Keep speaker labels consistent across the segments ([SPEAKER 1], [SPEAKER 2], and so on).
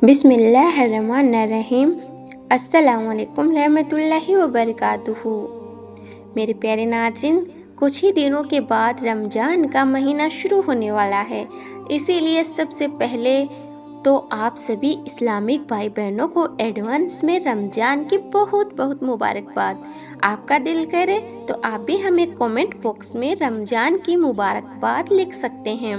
[SPEAKER 1] बिस्मिल्लाहिर्रहमानिर्रहीम। अस्सलामुअलैकुम रहमतुल्लाहि व बरकातुहू। मेरे प्यारे नाज़रीन, कुछ ही दिनों के बाद रमज़ान का महीना शुरू होने वाला है। इसीलिए सबसे पहले तो आप सभी इस्लामिक भाई बहनों को एडवांस में रमज़ान की बहुत बहुत मुबारकबाद। आपका दिल करे तो आप भी हमें कमेंट बॉक्स में रमज़ान की मुबारकबाद लिख सकते हैं।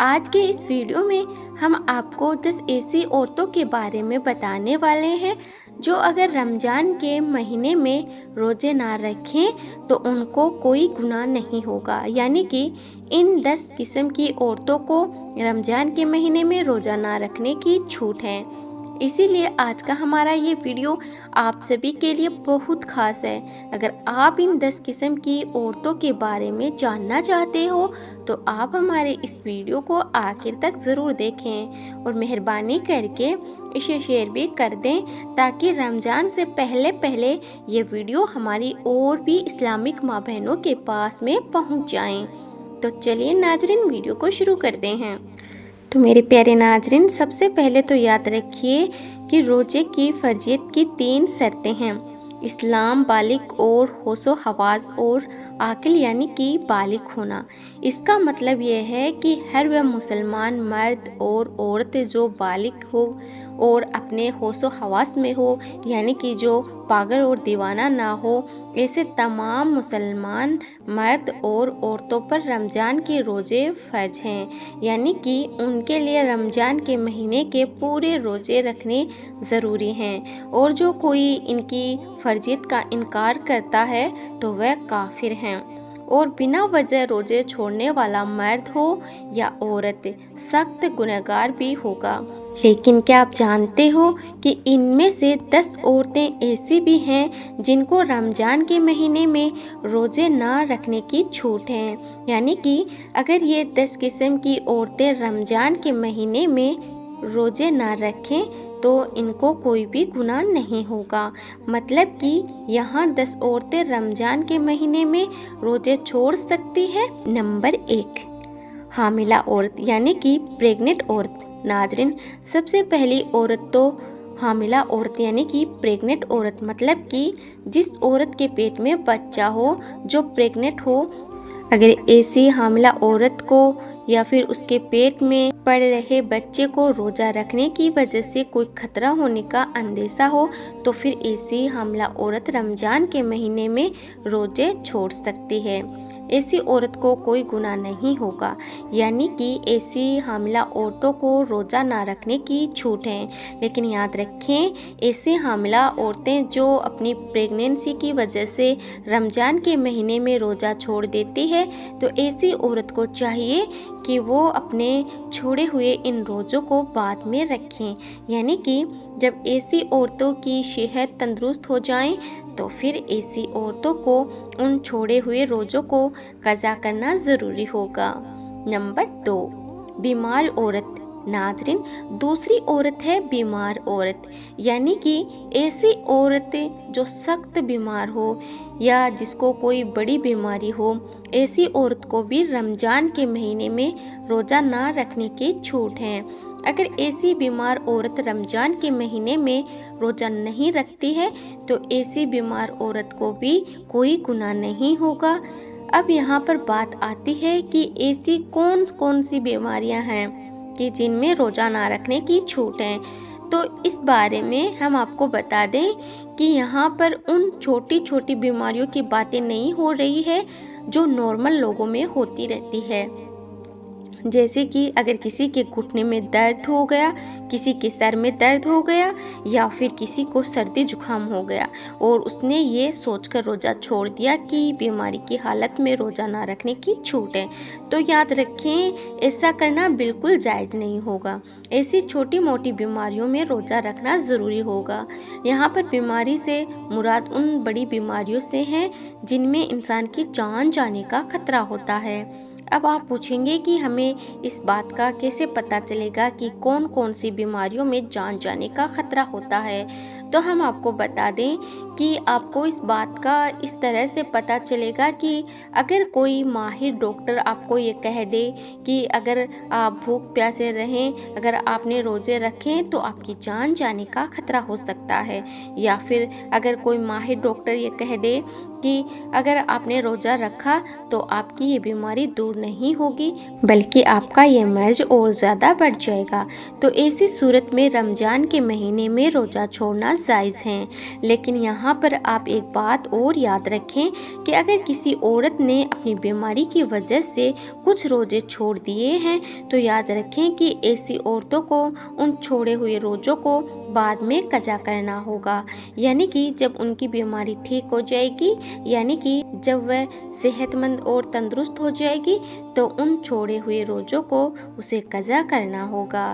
[SPEAKER 1] आज के इस वीडियो में हम आपको 10 ऐसी औरतों के बारे में बताने वाले हैं जो अगर रमज़ान के महीने में रोज़े ना रखें तो उनको कोई गुनाह नहीं होगा। यानी कि इन 10 किस्म की औरतों को रमज़ान के महीने में रोज़ा ना रखने की छूट है। इसीलिए आज का हमारा ये वीडियो आप सभी के लिए बहुत ख़ास है। अगर आप इन 10 किस्म की औरतों के बारे में जानना चाहते हो तो आप हमारे इस वीडियो को आखिर तक ज़रूर देखें और मेहरबानी करके इसे शेयर भी कर दें ताकि रमज़ान से पहले पहले ये वीडियो हमारी और भी इस्लामिक माँ बहनों के पास में पहुँच जाएँ। तो चलिए नाजरीन, वीडियो को शुरू करते हैं। तो मेरे प्यारे नाजरीन, सबसे पहले तो याद रखिए कि रोज़े की फ़र्जियत की 3 शर्तें हैं। इस्लाम, बालिग और होशो हवास और आकिल यानी कि बालिग होना। इसका मतलब यह है कि हर वह मुसलमान मर्द और औरत जो बालिग हो और अपने होशो हवास में हो, यानी कि जो पागल और दीवाना ना हो, ऐसे तमाम मुसलमान मर्द और औरतों पर रमज़ान के रोज़े फ़र्ज हैं। यानी कि उनके लिए रमज़ान के महीने के पूरे रोज़े रखने ज़रूरी हैं और जो कोई इनकी फ़र्जियत का इनकार करता है तो वह काफिर हैं और बिना वजह रोज़े छोड़ने वाला मर्द हो या औरत सख्त गुनहगार भी होगा। लेकिन क्या आप जानते हो कि इनमें से 10 औरतें ऐसी भी हैं जिनको रमज़ान के महीने में रोज़े ना रखने की छूट है। यानी कि अगर ये 10 किस्म की औरतें रमज़ान के महीने में रोज़े ना रखें तो इनको कोई भी गुनाह नहीं होगा। मतलब कि यहाँ 10 औरतें रमज़ान के महीने में रोज़े छोड़ सकती है। नंबर 1, हामिला औरत यानी कि प्रेग्नेंट औरत। नाजरीन, सबसे पहली औरत तो हामिला औरत यानी कि प्रेग्नेंट औरत, मतलब कि जिस औरत के पेट में बच्चा हो, जो प्रेग्नेंट हो। अगर ऐसी हामिला औरत को या फिर उसके पेट में पड़ रहे बच्चे को रोज़ा रखने की वजह से कोई खतरा होने का अंदेशा हो तो फिर ऐसी हामिला औरत रमज़ान के महीने में रोज़े छोड़ सकती है। ऐसी औरत को कोई गुनाह नहीं होगा। यानी कि ऐसी हामिला औरतों को रोज़ा ना रखने की छूट है। लेकिन याद रखें, ऐसी हामिला औरतें जो अपनी प्रेगनेंसी की वजह से रमज़ान के महीने में रोज़ा छोड़ देती है तो ऐसी औरत को चाहिए कि वो अपने छोड़े हुए इन रोज़ों को बाद में रखें। यानी कि जब ऐसी औरतों की सेहत तंदुरुस्त हो जाए तो फिर ऐसी औरतों को उन छोड़े हुए रोज़ों को कज़ा करना ज़रूरी होगा। नंबर 2, बीमार औरत। नाजरीन, दूसरी औरत है बीमार औरत। यानी कि ऐसी औरत जो सख्त बीमार हो या जिसको कोई बड़ी बीमारी हो, ऐसी औरत को भी रमज़ान के महीने में रोज़ा ना रखने की छूट है। अगर ऐसी बीमार औरत रमज़ान के महीने में रोज़ा नहीं रखती है तो ऐसी बीमार औरत को भी कोई गुनाह नहीं होगा। अब यहाँ पर बात आती है कि ऐसी कौन कौन सी बीमारियाँ हैं कि जिनमें रोज़ा ना रखने की छूट है। तो इस बारे में हम आपको बता दें कि यहाँ पर उन छोटी छोटी बीमारियों की बातें नहीं हो रही है जो नॉर्मल लोगों में होती रहती है। जैसे कि अगर किसी के घुटने में दर्द हो गया, किसी के सर में दर्द हो गया या फिर किसी को सर्दी जुकाम हो गया और उसने ये सोचकर रोज़ा छोड़ दिया कि बीमारी की हालत में रोज़ा ना रखने की छूट है, तो याद रखें ऐसा करना बिल्कुल जायज़ नहीं होगा। ऐसी छोटी मोटी बीमारियों में रोज़ा रखना ज़रूरी होगा। यहाँ पर बीमारी से मुराद उन बड़ी बीमारियों से हैं जिनमें इंसान की जान जाने का खतरा होता है। अब आप पूछेंगे कि हमें इस बात का कैसे पता चलेगा कि कौन कौन सी बीमारियों में जान जाने का खतरा होता है। तो हम आपको बता दें कि आपको इस बात का इस तरह से पता चलेगा कि अगर कोई माहिर डॉक्टर आपको ये कह दे कि अगर आप भूख प्यासे रहें, अगर आपने रोज़े रखें तो आपकी जान जाने का खतरा हो सकता है, या फिर अगर कोई माहिर डॉक्टर ये कह दे कि अगर आपने रोज़ा रखा तो आपकी ये बीमारी दूर नहीं होगी बल्कि आपका ये मर्ज और ज़्यादा बढ़ जाएगा। तो ऐसी सूरत में रमज़ान के महीने में रोज़ा छोड़ना जायज़ है। लेकिन यहाँ पर आप एक बात और याद रखें कि अगर किसी औरत ने अपनी बीमारी की वजह से कुछ रोज़े छोड़ दिए हैं तो याद रखें कि ऐसी औरतों को उन छोड़े हुए रोज़ों को बाद में कज़ा करना होगा, यानी कि जब उनकी बीमारी ठीक हो जाएगी, यानी कि जब वह सेहतमंद और तंदुरुस्त हो जाएगी तो उन छोड़े हुए रोज़ों को उसे कज़ा करना होगा।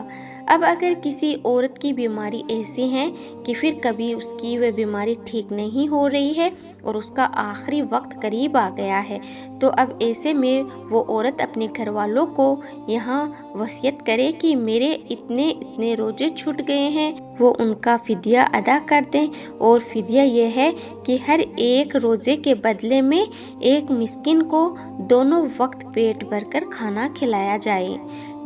[SPEAKER 1] अब अगर किसी औरत की बीमारी ऐसी है कि फिर कभी उसकी वह बीमारी ठीक नहीं हो रही है और उसका आखिरी वक्त करीब आ गया है, तो अब ऐसे में वो औरत अपने घर वालों को यहाँ वसीयत करे कि मेरे इतने इतने रोज़े छूट गए हैं, वो उनका फ़िदिया अदा कर दें। और फ़िदिया ये है कि हर एक रोज़े के बदले में एक मिस्किन को दोनों वक्त पेट भरकर खाना खिलाया जाए।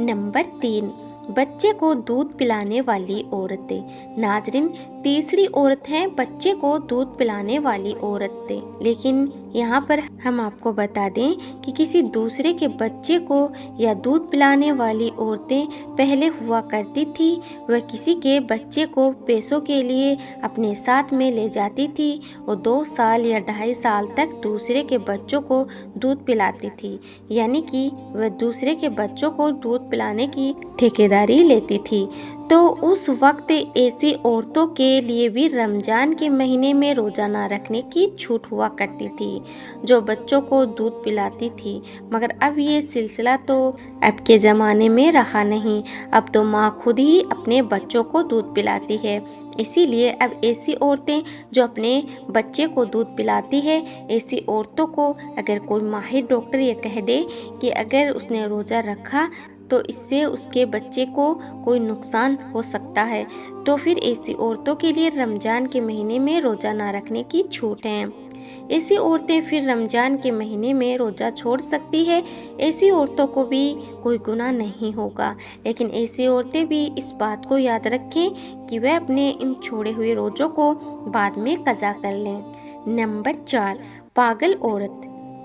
[SPEAKER 1] नंबर 3, बच्चे को दूध पिलाने वाली औरतें। नाजरीन, तीसरी औरत है बच्चे को दूध पिलाने वाली औरतें। लेकिन यहाँ पर हम आपको बता दें कि किसी दूसरे के बच्चे को या दूध पिलाने वाली औरतें पहले हुआ करती थी। वह किसी के बच्चे को पैसों के लिए अपने साथ में ले जाती थी और 2 साल या 2.5 साल तक दूसरे के बच्चों को दूध पिलाती थी, यानी कि वह दूसरे के बच्चों को दूध पिलाने की ठेकेदारी लेती थी। तो उस वक्त ऐसी औरतों के लिए भी रमज़ान के महीने में रोज़ा ना रखने की छूट हुआ करती थी, जो बच्चों को दूध पिलाती थी। मगर अब ये सिलसिला तो अब के ज़माने में रहा नहीं। अब तो माँ खुद ही अपने बच्चों को दूध पिलाती है। इसीलिए अब ऐसी औरतें जो अपने बच्चे को दूध पिलाती है, ऐसी औरतों को अगर कोई माहिर डॉक्टर ये कह दे कि अगर उसने रोज़ा रखा तो इससे उसके बच्चे को कोई नुकसान हो सकता है, तो फिर ऐसी औरतों के लिए रमज़ान के महीने में रोज़ा ना रखने की छूट है। ऐसी औरतें फिर रमज़ान के महीने में रोज़ा छोड़ सकती है। ऐसी औरतों को भी कोई गुनाह नहीं होगा। लेकिन ऐसी औरतें भी इस बात को याद रखें कि वह अपने इन छोड़े हुए रोज़ों को बाद में कज़ा कर लें। नंबर 4, पागल औरत।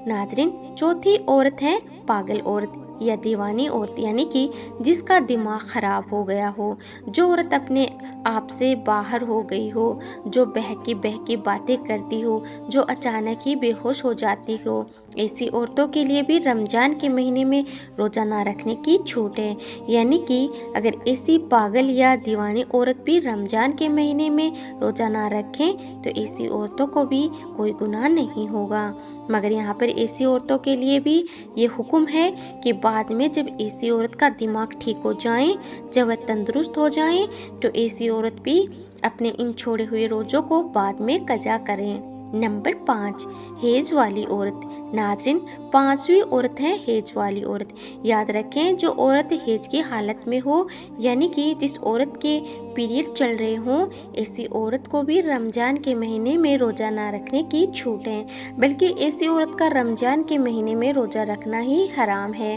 [SPEAKER 1] नाजरीन, चौथी औरत है पागल औरत या दीवानी औरत, यानी कि जिसका दिमाग ख़राब हो गया हो, जो औरत अपने आप से बाहर हो गई हो, जो बहकी बातें करती हो, जो अचानक ही बेहोश हो जाती हो। ऐसी औरतों के लिए भी रमज़ान के महीने में रोज़ा ना रखने की छूट है, यानी कि अगर ऐसी पागल या दीवानी औरत भी रमज़ान के महीने में रोज़ा ना रखें तो ऐसी औरतों को भी कोई गुनाह नहीं होगा। मगर यहाँ पर ऐसी औरतों के लिए भी ये हुक्म है कि बाद में जब ऐसी औरत का दिमाग ठीक हो जाए, जब वह तंदुरुस्त हो जाए, तो ऐसी औरत भी अपने इन छोड़े हुए रोज़ों को बाद में कज़ा करें। नंबर 5, हेज वाली औरत। नाज़रीन, 5वीं औरत है हेज वाली औरत। याद रखें, जो औरत हेज की हालत में हो, यानी कि जिस औरत के पीरियड चल रहे हों, ऐसी औरत को भी रमज़ान के महीने में रोज़ा ना रखने की छूट है, बल्कि ऐसी औरत का रमज़ान के महीने में रोज़ा रखना ही हराम है।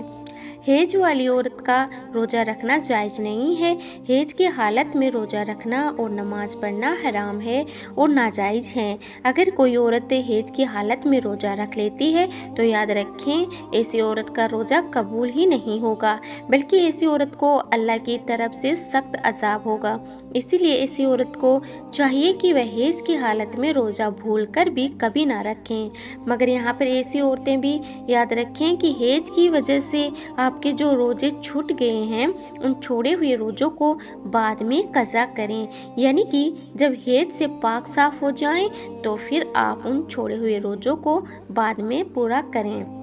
[SPEAKER 1] हेज वाली औरत का रोज़ा रखना जायज़ नहीं है। हेज की हालत में रोज़ा रखना और नमाज पढ़ना हराम है और नाजायज़ है। अगर कोई औरत हेज की हालत में रोज़ा रख लेती है तो याद रखें, ऐसी औरत का रोज़ा कबूल ही नहीं होगा, बल्कि ऐसी औरत को अल्लाह की तरफ से सख्त अज़ाब होगा। इसीलिए ऐसी औरत को चाहिए कि वह हेज की हालत में रोज़ा भूलकर भी कभी ना रखें। मगर यहाँ पर ऐसी औरतें भी याद रखें कि हेज की वजह से आपके जो रोज़े छूट गए हैं, उन छोड़े हुए रोज़ों को बाद में कज़ा करें, यानी कि जब हेज से पाक साफ हो जाएं तो फिर आप उन छोड़े हुए रोज़ों को बाद में पूरा करें।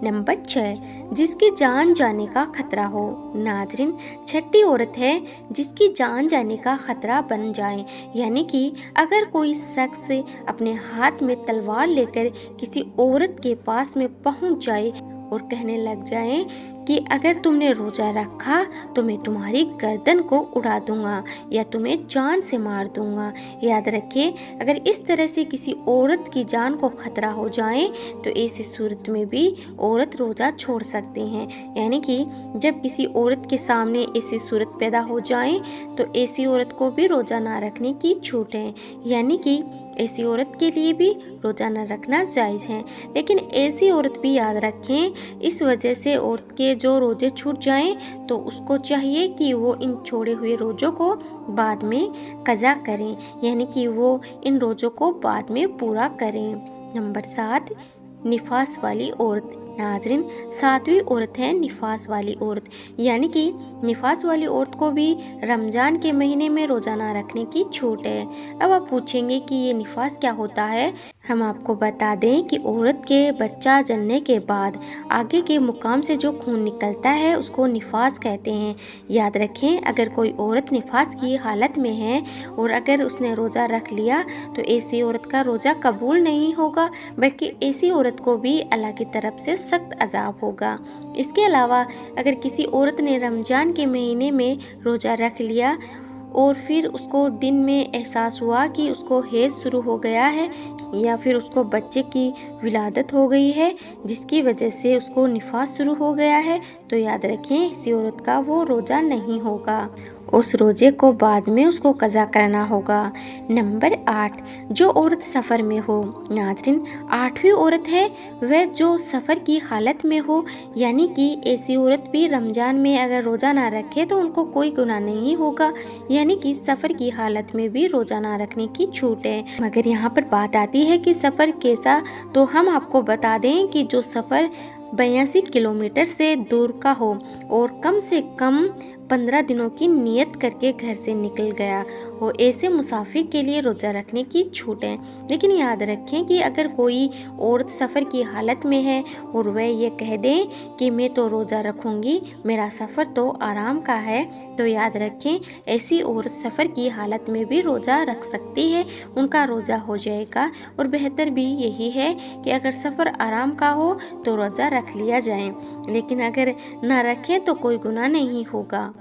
[SPEAKER 1] नंबर 6, जिसकी जान जाने का खतरा हो। नाज़रीन, छठी औरत है जिसकी जान जाने का खतरा बन जाए, यानी कि अगर कोई शख्स अपने हाथ में तलवार लेकर किसी औरत के पास में पहुंच जाए और कहने लग जाएं कि अगर तुमने रोज़ा रखा तो मैं तुम्हारी गर्दन को उड़ा दूंगा या तुम्हें जान से मार दूंगा। याद रखें, अगर इस तरह से किसी औरत की जान को खतरा हो जाए तो ऐसी सूरत में भी औरत रोज़ा छोड़ सकती हैं। यानी कि जब किसी औरत के सामने ऐसी सूरत पैदा हो जाए तो ऐसी औरत को भी रोज़ा ना रखने की छूट है। यानी कि ऐसी औरत के लिए भी रोज़ा न रखना जायज़ है। लेकिन ऐसी औरत भी याद रखें, इस वजह से औरत के जो रोज़े छूट जाएं तो उसको चाहिए कि वो इन छोड़े हुए रोज़ों को बाद में कज़ा करें, यानी कि वो इन रोज़ों को बाद में पूरा करें। नंबर 7, निफास वाली औरत। नाज़रीन, 7वीं औरत है निफास वाली औरत। यानी कि निफास वाली औरत को भी रमज़ान के महीने में रोज़ाना रखने की छूट है। अब आप पूछेंगे कि ये निफास क्या होता है। हम आपको बता दें कि औरत के बच्चा जलने के बाद आगे के मुकाम से जो खून निकलता है उसको निफास कहते हैं। याद रखें, अगर कोई औरत निफास की हालत में है और अगर उसने रोज़ा रख लिया तो ऐसी औरत का रोज़ा कबूल नहीं होगा, बल्कि ऐसी औरत को भी अल्लाह की तरफ से सख्त अज़ाब होगा। इसके अलावा अगर किसी औरत ने रमज़ान के महीने में रोज़ा रख लिया और फिर उसको दिन में एहसास हुआ कि उसको हैज़ शुरू हो गया है या फिर उसको बच्चे की विलादत हो गई है जिसकी वजह से उसको निफास शुरू हो गया है, तो याद रखें इसी औरत का वो रोज़ा नहीं होगा, उस रोज़े को बाद में उसको कज़ा करना होगा। नंबर 8, जो औरत सफ़र में हो। नाज़रीन, 8वीं औरत है वह जो सफ़र की हालत में हो, यानी कि ऐसी औरत भी रमज़ान में अगर रोज़ा ना रखे तो उनको कोई गुनाह नहीं होगा, यानी कि सफ़र की हालत में भी रोज़ा ना रखने की छूट है। मगर यहाँ पर बात आती है कि सफ़र कैसा, तो हम आपको बता दें कि जो सफ़र 82 किलोमीटर से दूर का हो और कम से कम 15 दिनों की नियत करके घर से निकल गया हो, ऐसे मुसाफिर के लिए रोज़ा रखने की छूट है। लेकिन याद रखें कि अगर कोई औरत सफ़र की हालत में है और वह ये कह दें कि मैं तो रोज़ा रखूँगी, मेरा सफ़र तो आराम का है, तो याद रखें ऐसी औरत सफ़र की हालत में भी रोज़ा रख सकती है, उनका रोज़ा हो जाएगा। और बेहतर भी यही है कि अगर सफ़र आराम का हो तो रोज़ा रख लिया जाए, लेकिन अगर ना रखें तो कोई गुनाह नहीं होगा।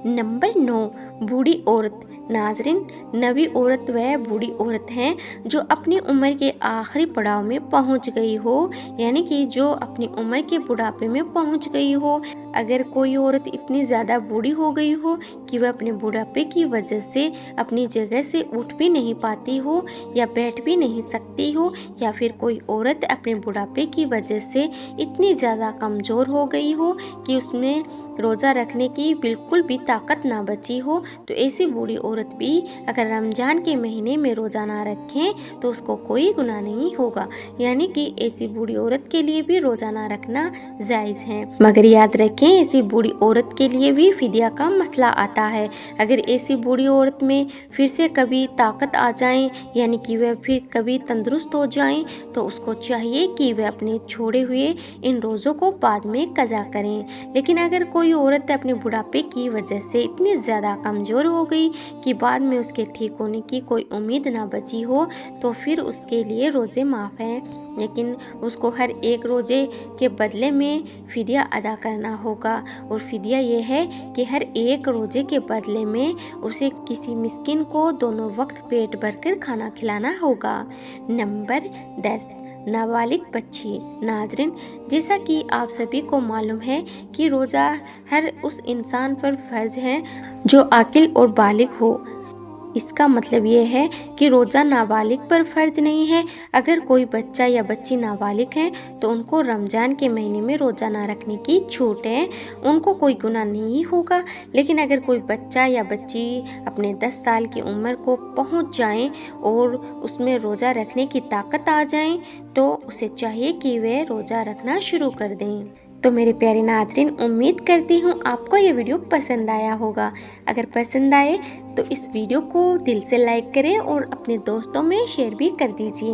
[SPEAKER 1] नंबर 9, बूढ़ी औरत। नाज़रीन, 9वीं औरत वह बूढ़ी औरत है जो अपनी उम्र के आखिरी पड़ाव में पहुंच गई हो, यानी कि जो अपनी उम्र के बुढ़ापे में पहुंच गई हो। अगर कोई औरत इतनी ज़्यादा बूढ़ी हो गई हो कि वह अपने बुढ़ापे की वजह से अपनी जगह से उठ भी नहीं पाती हो या बैठ भी नहीं सकती हो, या फिर कोई औरत अपने बुढ़ापे की वजह से इतनी ज़्यादा कमज़ोर हो गई हो कि उसमें रोज़ा रखने की बिल्कुल भी ताकत ना बची हो, तो ऐसी बूढ़ी औरत भी अगर रमज़ान के महीने में रोज़ा ना रखें तो उसको कोई गुनाह नहीं होगा, यानी कि ऐसी बूढ़ी औरत के लिए भी रोज़ा ना रखना जायज़ है। मगर याद रखें ऐसी बूढ़ी औरत के लिए भी फिदिया का मसला आता है। अगर ऐसी बूढ़ी औरत में फिर से कभी ताकत आ जाए, यानी कि वह फिर कभी तंदुरुस्त हो जाए, तो उसको चाहिए कि वह अपने छोड़े हुए इन रोज़ों को बाद में कज़ा करें। लेकिन अगर कोई औरत अपने बुढ़ापे की वजह से इतनी ज़्यादा कमज़ोर हो गई कि बाद में उसके ठीक होने की कोई उम्मीद ना बची हो, तो फिर उसके लिए रोज़े माफ़ हैं, लेकिन उसको हर एक रोज़े के बदले में फ़िदिया अदा करना होगा। और फ़िदिया ये है कि हर एक रोज़े के बदले में उसे किसी मिस्किन को दोनों वक्त पेट भरकर खाना खिलाना होगा। नंबर 10, नाबालिग बच्ची। नाज़रीन, जैसा कि आप सभी को मालूम है कि रोज़ा हर उस इंसान पर फ़र्ज़ है जो आकिल और बालिग हो। इसका मतलब ये है कि रोज़ा नाबालिग पर फ़र्ज नहीं है। अगर कोई बच्चा या बच्ची नाबालिग है तो उनको रमज़ान के महीने में रोज़ा ना रखने की छूट है, उनको कोई गुनाह नहीं होगा। लेकिन अगर कोई बच्चा या बच्ची अपने 10 साल की उम्र को पहुंच जाए और उसमें रोज़ा रखने की ताकत आ जाए तो उसे चाहिए कि वह रोज़ा रखना शुरू कर दें। तो मेरे प्यारे नाज़रीन, उम्मीद करती हूँ आपको ये वीडियो पसंद आया होगा। अगर पसंद आए तो इस वीडियो को दिल से लाइक करें और अपने दोस्तों में शेयर भी कर दीजिए।